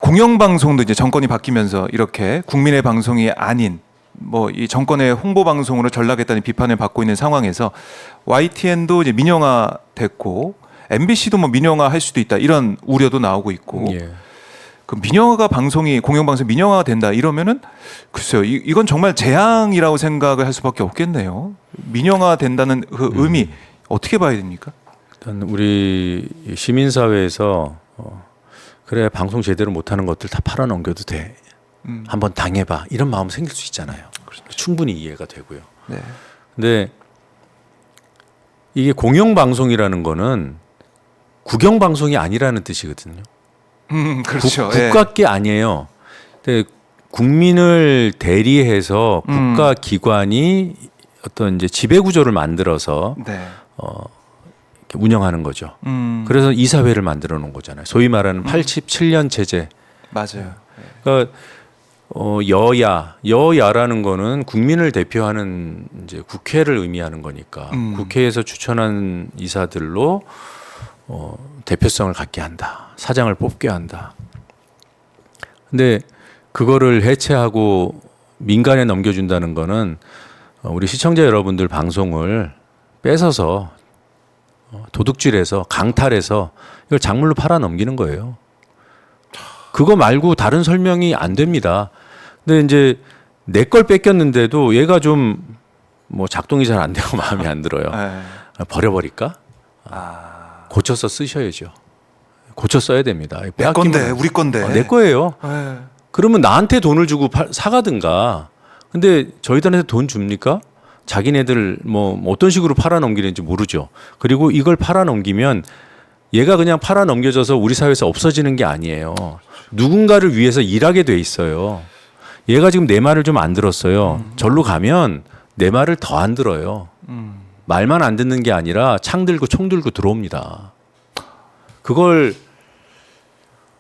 공영방송도 이제 정권이 바뀌면서 이렇게 국민의 방송이 아닌 뭐 이 정권의 홍보 방송으로 전락했다는 비판을 받고 있는 상황에서 YTN도 이제 민영화 됐고 MBC도 뭐 민영화 할 수도 있다 이런 우려도 나오고 있고 예. 그 민영화가 방송이 공영방송 민영화가 된다 이러면은 글쎄요 이건 정말 재앙이라고 생각을 할 수밖에 없겠네요. 민영화 된다는 그 의미 어떻게 봐야 됩니까? 일단 우리 시민사회에서 그래 방송 제대로 못하는 것들 다 팔아넘겨도 돼. 한번 당해봐 이런 마음 생길 수 있잖아요. 그렇죠. 충분히 이해가 되고요. 네. 근데 이게 공영방송이라는 거는 국영방송이 아니라는 뜻이거든요. 그렇죠. 국가께 아니에요. 근데 국민을 대리해서 국가기관이 어떤 이제 지배구조를 만들어서 네. 이렇게 운영하는 거죠. 그래서 이사회를 만들어 놓은 거잖아요. 소위 말하는 87년 체제. 맞아요. 그러니까 여야라는 거는 국민을 대표하는 이제 국회를 의미하는 거니까 국회에서 추천한 이사들로 대표성을 갖게 한다. 사장을 뽑게 한다. 근데 그거를 해체하고 민간에 넘겨준다는 거는 우리 시청자 여러분들 방송을 뺏어서 도둑질해서 강탈해서 이걸 작물로 팔아 넘기는 거예요. 그거 말고 다른 설명이 안 됩니다. 근데 이제 내 걸 뺏겼는데도 얘가 좀 뭐 작동이 잘 안 되고 마음에 안 들어요. 네. 버려버릴까? 고쳐서 쓰셔야죠. 고쳐 써야 됩니다. 내 건데 우리 건데. 내 거예요. 네. 그러면 나한테 돈을 주고 사가든가. 근데 저희들한테 돈 줍니까? 자기네들 뭐 어떤 식으로 팔아 넘기는지 모르죠. 그리고 이걸 팔아 넘기면 얘가 그냥 팔아 넘겨져서 우리 사회에서 없어지는 게 아니에요. 누군가를 위해서 일하게 돼 있어요. 얘가 지금 내 말을 좀 안 들었어요. 절로 가면 내 말을 더 안 들어요. 말만 안 듣는 게 아니라 창 들고 총 들고 들어옵니다. 그걸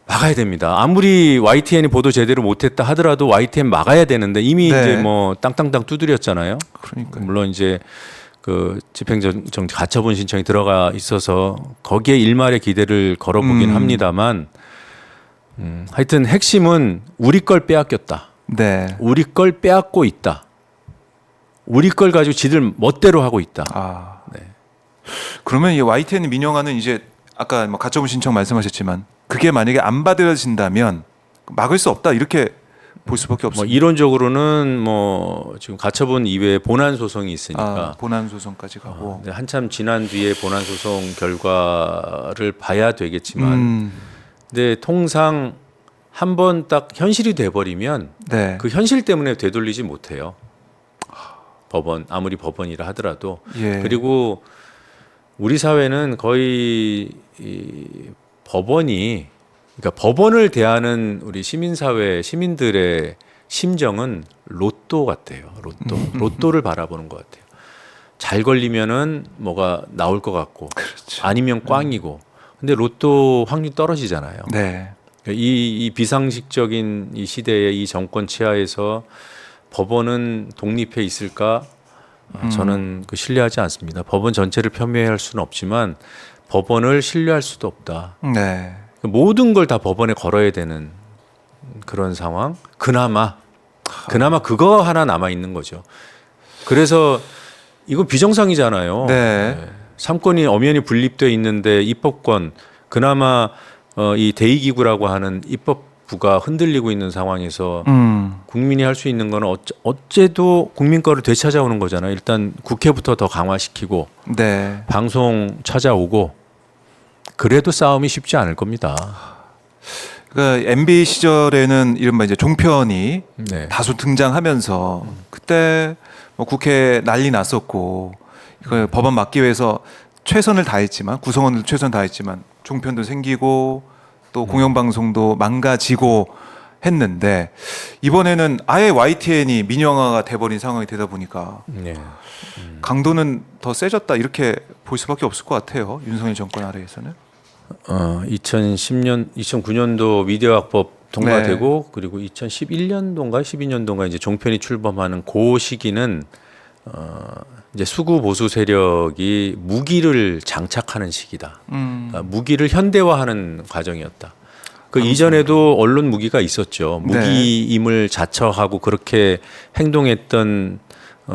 막아야 됩니다. 아무리 YTN이 보도 제대로 못했다 하더라도 YTN 막아야 되는데 이미 네. 이제 뭐 땅땅땅 두드렸잖아요. 그러니까 물론 이제 그 집행정지 가처분 신청이 들어가 있어서 거기에 일말의 기대를 걸어보긴 합니다만 하여튼 핵심은 우리 걸 빼앗겼다. 네. 우리 걸 빼앗고 있다. 우리 걸 가지고 지들 멋대로 하고 있다. 아. 네. 그러면 이 YTN 민영화는 이제 아까 뭐 가처분 신청 말씀하셨지만 그게 만약에 안 받아진다면 막을 수 없다 이렇게 볼 수밖에 뭐 없습니다. 이론적으로는 뭐 지금 가처분 이외에 본안 소송이 있으니까 본안 소송까지 가고. 근데 한참 지난 뒤에 본안 소송 결과를 봐야 되겠지만 근데 통상 한 번 딱 현실이 돼버리면 네. 그 현실 때문에 되돌리지 못해요. 법원 아무리 법원이라 하더라도 예. 그리고 우리 사회는 거의 이 법원이 그러니까 법원을 대하는 우리 시민사회 시민들의 심정은 로또 같아요. 로또를 바라보는 것 같아요. 잘 걸리면은 뭐가 나올 것 같고 그렇죠. 아니면 꽝이고 근데 로또 확률 떨어지잖아요. 네. 이 비상식적인 이 시대의 이 정권 치하에서 법원은 독립해 있을까? 저는 그 신뢰하지 않습니다. 법원 전체를 폄훼할 수는 없지만 법원을 신뢰할 수도 없다. 네. 모든 걸 다 법원에 걸어야 되는 그런 상황. 그나마 그거 하나 남아 있는 거죠. 그래서 이건 비정상이잖아요. 네. 삼권이 엄연히 분립돼 있는데 입법권 그나마 이 대의기구라고 하는 입법부가 흔들리고 있는 상황에서 국민이 할 수 있는 거는 어째도 국민 거를 되찾아오는 거잖아요. 일단 국회부터 더 강화시키고 네. 방송 찾아오고 그래도 싸움이 쉽지 않을 겁니다. 그러니까 MB 시절에는 이른바 이제 종편이 네. 다소 등장하면서 그때 뭐 국회 난리 났었고 이걸 법안 막기 위해서 최선을 다했지만 구성원들 최선 다했지만 종편도 생기고 또 공영방송도 망가지고 했는데 이번에는 아예 YTN이 민영화가 돼버린 상황이 되다 보니까 네. 강도는 더 세졌다 이렇게 볼 수밖에 없을 것 같아요. 윤석열 정권 아래에서는. 2009년도 미디어학법 통과되고 그리고 2011년도인가 12년도인가 이제 종편이 출범하는 그 시기는 이제 수구 보수 세력이 무기를 장착하는 시기다. 그러니까 무기를 현대화하는 과정이었다. 그 이전에도 언론 무기가 있었죠. 네. 무기임을 자처하고 그렇게 행동했던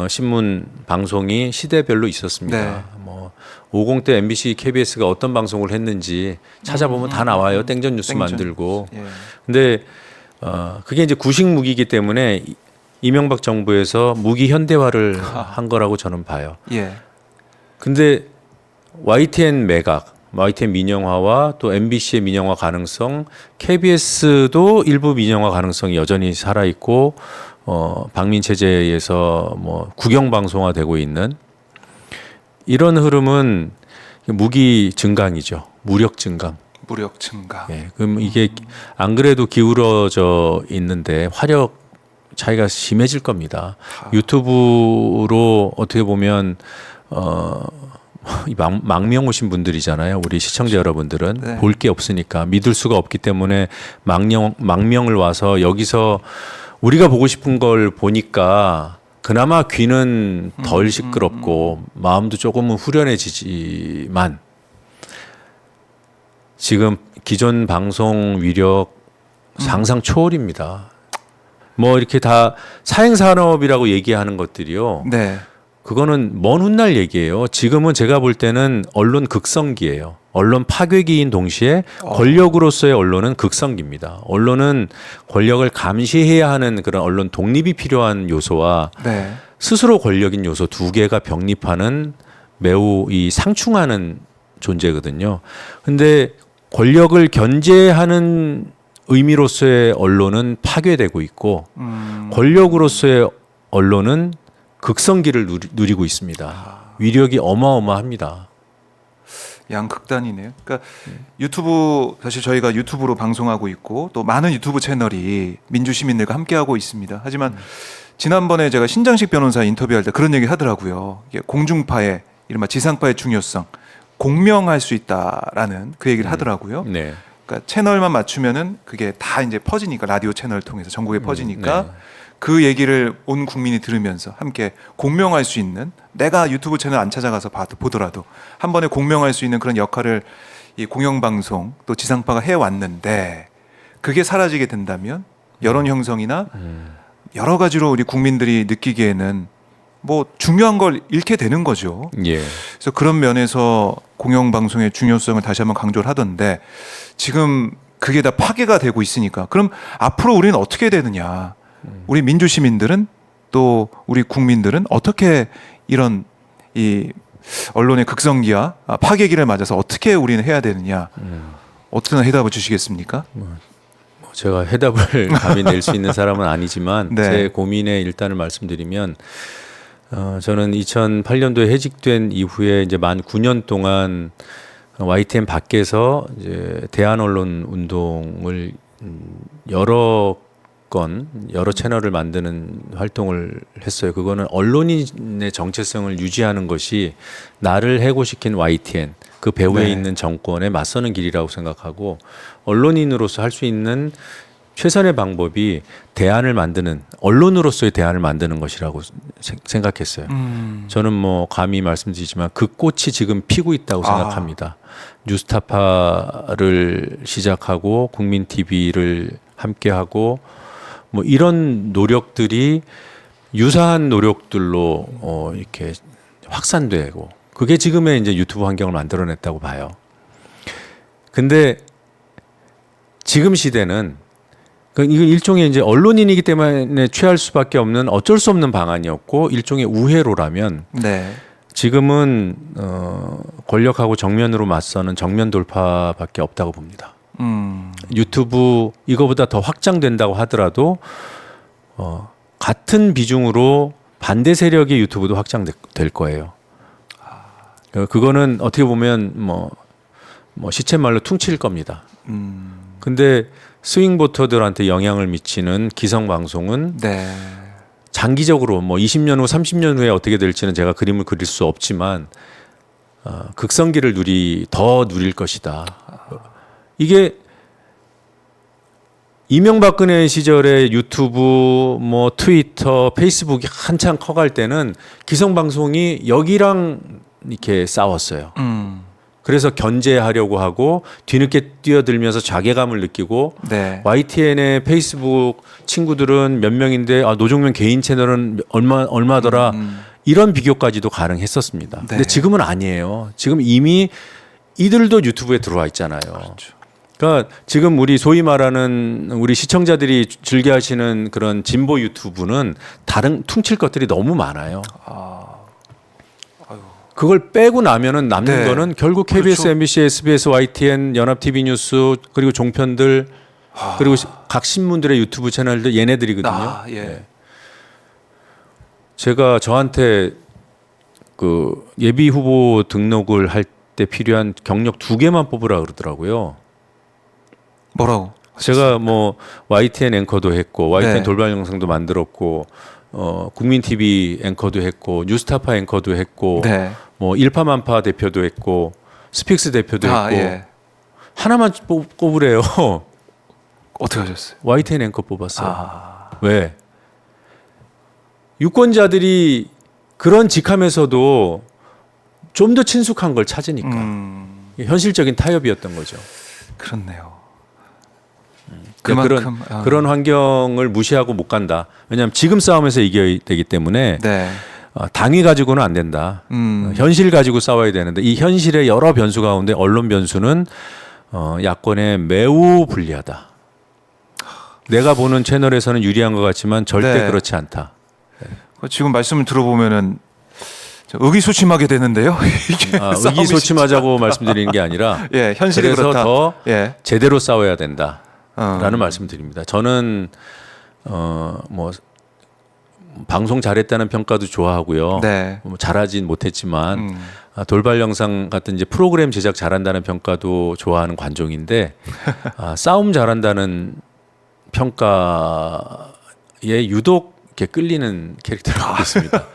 신문 방송이 시대별로 있었습니다. 네. 뭐 50대 MBC, KBS가 어떤 방송을 했는지 찾아보면 다 나와요. 땡전 뉴스 땡전. 만들고. 예. 근데 그게 이제 구식 무기이기 때문에 이명박 정부에서 무기 현대화를 한 거라고 저는 봐요. 예. 근데 YTN 매각, YTN 민영화와 또 MBC의 민영화 가능성, KBS도 일부 민영화 가능성이 여전히 살아 있고 방민 체제에서 뭐 국영 방송화되고 있는 이런 흐름은 무기 증강이죠. 무력 증강. 무력 증가. 예, 그럼 이게 안 그래도 기울어져 있는데 화력 차이가 심해질 겁니다. 유튜브로 어떻게 보면 이 망명 오신 분들이잖아요. 우리 시청자 여러분들은 네. 볼 게 없으니까 믿을 수가 없기 때문에 망명을 와서 여기서 우리가 보고 싶은 걸 보니까 그나마 귀는 덜 시끄럽고 마음도 조금은 후련해지지만 지금 기존 방송 위력 상상 초월입니다. 뭐 이렇게 다 사행산업이라고 얘기하는 것들이요. 네. 그거는 먼 훗날 얘기예요. 지금은 제가 볼 때는 언론 극성기예요. 언론 파괴기인 동시에 권력으로서의 언론은 극성기입니다. 언론은 권력을 감시해야 하는 그런 언론 독립이 필요한 요소와 네. 스스로 권력인 요소 두 개가 병립하는 매우 이 상충하는 존재거든요. 근데 권력을 견제하는 의미로서의 언론은 파괴되고 있고 권력으로서의 언론은 극성기를 누리고 있습니다. 위력이 어마어마합니다. 양극단이네요. 그러니까 유튜브 사실 저희가 유튜브로 방송하고 있고 또 많은 유튜브 채널이 민주 시민들과 함께하고 있습니다. 하지만 지난번에 제가 신장식 변호사 인터뷰할 때 그런 얘기 하더라고요. 이게 공중파의 이른바 지상파의 중요성 공명할 수 있다라는 그 얘기를 하더라고요. 네. 그러니까 채널만 맞추면은 그게 다 이제 퍼지니까 라디오 채널을 통해서 전국에 퍼지니까 네. 그 얘기를 온 국민이 들으면서 함께 공명할 수 있는 내가 유튜브 채널 안 찾아가서 보더라도 한 번에 공명할 수 있는 그런 역할을 이 공영방송 또 지상파가 해왔는데 그게 사라지게 된다면 여론 형성이나 여러 가지로 우리 국민들이 느끼기에는 뭐 중요한 걸 잃게 되는 거죠. 예. 그래서 그런 면에서 공영방송의 중요성을 다시 한번 강조를 하던데 지금 그게 다 파괴가 되고 있으니까 그럼 앞으로 우리는 어떻게 되느냐. 우리 민주 시민들은 또 우리 국민들은 어떻게 이런 이 언론의 극성기와 파괴기를 맞아서 어떻게 우리는 해야 되느냐. 어떤 해답을 주시겠습니까? 제가 해답을 감히 낼 수 있는 사람은 아니지만 네. 제 고민의 일단을 말씀드리면 저는 2008년도에 해직된 이후에 이제 만 9년 동안 YTN 밖에서 이제 대한언론 운동을 여러 채널을 만드는 활동을 했어요. 그거는 언론인의 정체성을 유지하는 것이 나를 해고시킨 YTN 그 배후에 네. 있는 정권에 맞서는 길이라고 생각하고 언론인으로서 할 수 있는 최선의 방법이 대안을 만드는 언론으로서의 대안을 만드는 것이라고 생각했어요. 저는 뭐 감히 말씀드리지만 그 꽃이 지금 피고 있다고 생각합니다. 뉴스타파를 시작하고 국민 TV를 함께하고 뭐 이런 노력들이 유사한 노력들로 이렇게 확산되고 그게 지금의 이제 유튜브 환경을 만들어냈다고 봐요. 근데 지금 시대는 이건 일종의 이제 언론인이기 때문에 취할 수밖에 없는 어쩔 수 없는 방안이었고 일종의 우회로라면 네. 지금은 권력하고 정면으로 맞서는 정면 돌파밖에 없다고 봅니다. 유튜브 이거보다 더 확장된다고 하더라도 같은 비중으로 반대 세력의 유튜브도 확장될 거예요. 그거는 어떻게 보면 뭐 시쳇말로 퉁칠 겁니다. 근데 스윙 보터들한테 영향을 미치는 기성 방송은 네. 장기적으로 뭐 20년 후, 30년 후에 어떻게 될지는 제가 그림을 그릴 수 없지만 극성기를 더 누릴 것이다. 이게 이명박근혜 시절에 유튜브, 뭐 트위터, 페이스북이 한창 커갈 때는 기성 방송이 여기랑 이렇게 싸웠어요. 그래서 견제하려고 하고 뒤늦게 뛰어들면서 자괴감을 느끼고 네. YTN의 페이스북 친구들은 몇 명인데 노종면 개인 채널은 얼마더라 이런 비교까지도 가능했었습니다. 네. 근데 지금은 아니에요. 지금 이미 이들도 유튜브에 들어와 있잖아요. 그렇죠. 그러니까 지금 우리 소위 말하는 우리 시청자들이 즐겨하시는 그런 진보 유튜브는 다른 퉁칠 것들이 너무 많아요. 그걸 빼고 나면은 남는 네. 거는 결국 KBS, 그렇죠. MBC, SBS, YTN, 연합TV 뉴스 그리고 종편들 그리고 각 신문들의 유튜브 채널들 얘네들이거든요. 예. 네. 제가 저한테 그 예비 후보 등록을 할 때 필요한 경력 2개만 뽑으라 그러더라고요. 뭐라고? 제가 뭐 YTN 앵커도 했고 YTN 네. 돌발 영상도 만들었고 국민 TV 앵커도 했고 뉴스타파 앵커도 했고 네. 뭐 일파만파 대표도 했고 스픽스 대표도 했고 예. 하나만 뽑으래요. 어떻게 하셨어요? YTN 앵커 뽑았어요. 왜? 유권자들이 그런 직함에서도 좀 더 친숙한 걸 찾으니까 현실적인 타협이었던 거죠. 그렇네요. 그러니까 그런 환경을 무시하고 못 간다. 왜냐하면 지금 싸움에서 이겨야 되기 때문에 네. 당위 가지고는 안 된다. 현실 가지고 싸워야 되는데 이 현실의 여러 변수 가운데 언론 변수는 야권에 매우 불리하다. 내가 보는 채널에서는 유리한 것 같지만 절대 네. 그렇지 않다. 지금 말씀을 들어보면은 의기소침하게 되는데요. 이게 싸움이 의기소침하자고 말씀드리는 게 아니라 예, 현실이 그래서 그렇다. 더 예. 제대로 싸워야 된다라는 말씀드립니다. 저는 뭐 방송 잘했다는 평가도 좋아하고요. 네. 뭐 잘하진 못했지만 돌발 영상 같은 이제 프로그램 제작 잘한다는 평가도 좋아하는 관종인데 싸움 잘한다는 평가에 유독 이렇게 끌리는 캐릭터를 하고 있습니다.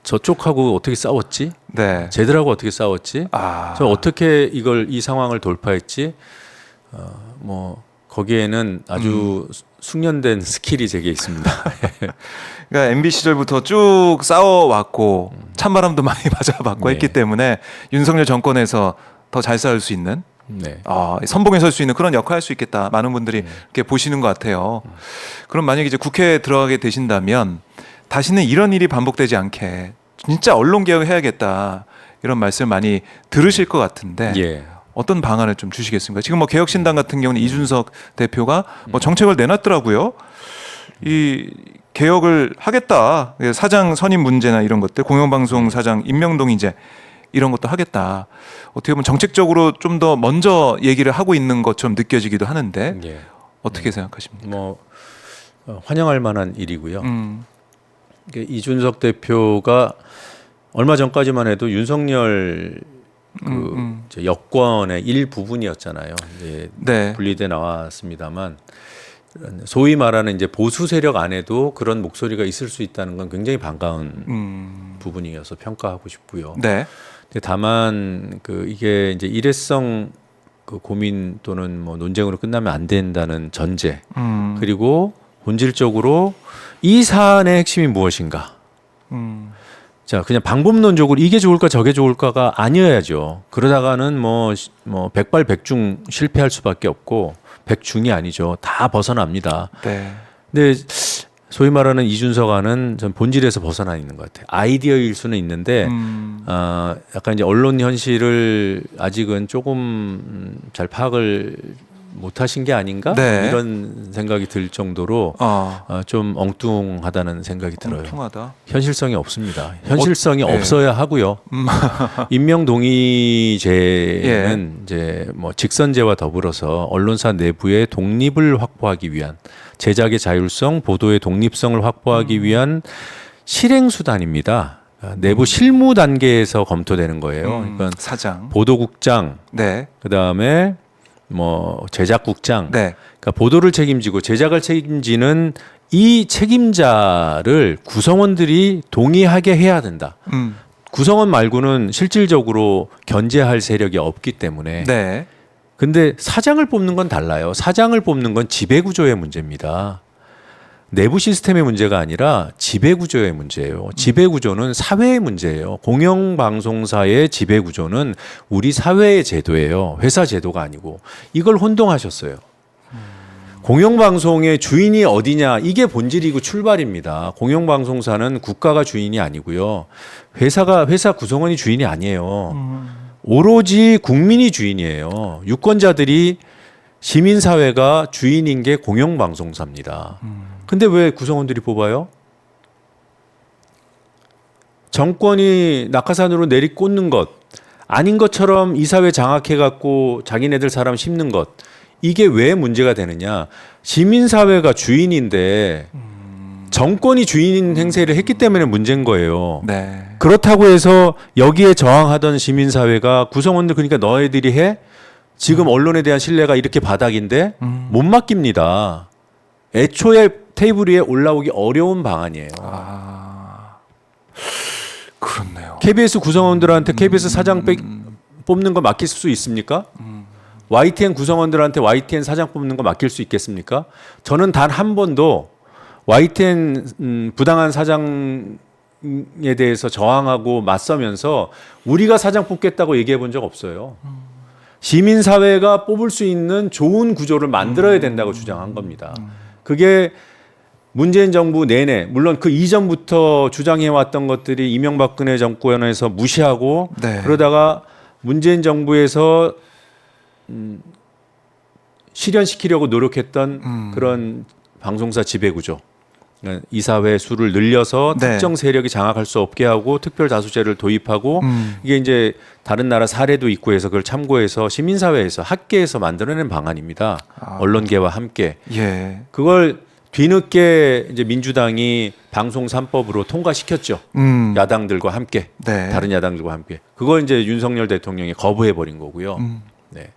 저쪽하고 어떻게 싸웠지? 네. 쟤들하고 어떻게 싸웠지? 저 어떻게 이 상황을 돌파했지? 뭐 거기에는 아주 숙련된 스킬이 제게 있습니다. 그러니까 MB 시절부터 쭉 싸워왔고 찬바람도 많이 맞아봤고 네. 했기 때문에 윤석열 정권에서 더 잘 싸울 수 있는 네. 선봉에 설 수 있는 그런 역할을 할 수 있겠다. 많은 분들이 이렇게 보시는 것 같아요. 그럼 만약에 이제 국회에 들어가게 되신다면 다시는 이런 일이 반복되지 않게 진짜 언론 개혁을 해야겠다. 이런 말씀 많이 들으실 것 같은데 예. 어떤 방안을 좀 주시겠습니까? 지금 뭐 개혁신당 같은 경우는 이준석 대표가 뭐 정책을 내놨더라고요. 이 개혁을 하겠다. 사장 선임 문제나 이런 것들, 공영방송 사장 임명동의제 이런 것도 하겠다. 어떻게 보면 정책적으로 좀 더 먼저 얘기를 하고 있는 것처럼 느껴지기도 하는데 예. 어떻게 생각하십니까? 뭐 환영할 만한 일이고요. 이준석 대표가 얼마 전까지만 해도 윤석열 이제 여권의 일부분이었잖아요. 이제 네. 분리돼 나왔습니다만 소위 말하는 이제 보수 세력 안에도 그런 목소리가 있을 수 있다는 건 굉장히 반가운 부분이어서 평가하고 싶고요. 네. 근데 다만 이게 이제 일회성 고민 또는 뭐 논쟁으로 끝나면 안 된다는 전제 그리고 본질적으로 이 사안의 핵심이 무엇인가? 자, 그냥 방법론적으로 이게 좋을까 저게 좋을까가 아니어야죠. 그러다가는 뭐 백발백중 실패할 수밖에 없고 백중이 아니죠. 다 벗어납니다. 네. 근데 소위 말하는 이준석안은 전 본질에서 벗어나 있는 것 같아요. 아이디어일 수는 있는데 약간 이제 언론 현실을 아직은 조금 잘 파악을 못하신 게 아닌가 네. 이런 생각이 들 정도로 좀 엉뚱하다는 생각이 들어요. 엉뚱하다. 현실성이 없습니다. 현실성이 네. 없어야 하고요. 임명 동의제는 이제 뭐 직선제와 더불어서 언론사 내부의 독립을 확보하기 위한 제작의 자율성, 보도의 독립성을 확보하기 위한 실행 수단입니다. 내부 실무 단계에서 검토되는 거예요. 그러니까 사장. 보도국장, 네. 그다음에 뭐 제작국장, 네. 그러니까 보도를 책임지고 제작을 책임지는 이 책임자를 구성원들이 동의하게 해야 된다. 구성원 말고는 실질적으로 견제할 세력이 없기 때문에. 네. 근데 사장을 뽑는 건 달라요. 사장을 뽑는 건 지배구조의 문제입니다. 내부 시스템의 문제가 아니라 지배 구조의 문제예요. 지배 구조는 사회의 문제예요. 공영방송사의 지배 구조는 우리 사회의 제도예요. 회사 제도가 아니고. 이걸 혼동하셨어요. 공영방송의 주인이 어디냐, 이게 본질이고 출발입니다. 공영방송사는 국가가 주인이 아니고요. 회사 구성원이 주인이 아니에요. 오로지 국민이 주인이에요. 유권자들이, 시민사회가 주인인 게 공영방송사입니다. 근데 왜 구성원들이 뽑아요? 정권이 낙하산으로 내리꽂는 것, 아닌 것처럼 이사회 장악해갖고 자기네들 사람 심는 것, 이게 왜 문제가 되느냐? 시민사회가 주인인데 정권이 주인 행세를 했기 때문에 문제인 거예요. 네. 그렇다고 해서 여기에 저항하던 시민사회가 구성원들, 그러니까 너희들이 해? 지금 언론에 대한 신뢰가 이렇게 바닥인데 못 맡깁니다. 애초에 테이블 위에 올라오기 어려운 방안이에요. 그렇네요. KBS 구성원들한테 KBS 사장 뽑는 거 맡길 수 있습니까? YTN 구성원들한테 YTN 사장 뽑는 거 맡길 수 있겠습니까? 저는 단 한 번도 YTN 부당한 사장에 대해서 저항하고 맞서면서 우리가 사장 뽑겠다고 얘기해 본 적 없어요. 시민사회가 뽑을 수 있는 좋은 구조를 만들어야 된다고 주장한 겁니다. 그게 문재인 정부 내내, 물론 그 이전부터 주장해왔던 것들이 이명박근혜 정권에서 무시하고 네. 그러다가 문재인 정부에서 실현시키려고 노력했던 그런 방송사 지배구조. 그러니까 이사회 수를 늘려서 네. 특정 세력이 장악할 수 없게 하고 특별다수제를 도입하고 이게 이제 다른 나라 사례도 있고 해서 그걸 참고해서 시민사회에서 학계에서 만들어낸 방안입니다. 언론계와 함께. 예. 그걸 뒤늦게 이제 민주당이 방송 3법으로 통과시켰죠. 야당들과 함께. 네. 다른 야당들과 함께. 그걸 이제 윤석열 대통령이 거부해 버린 거고요. 네.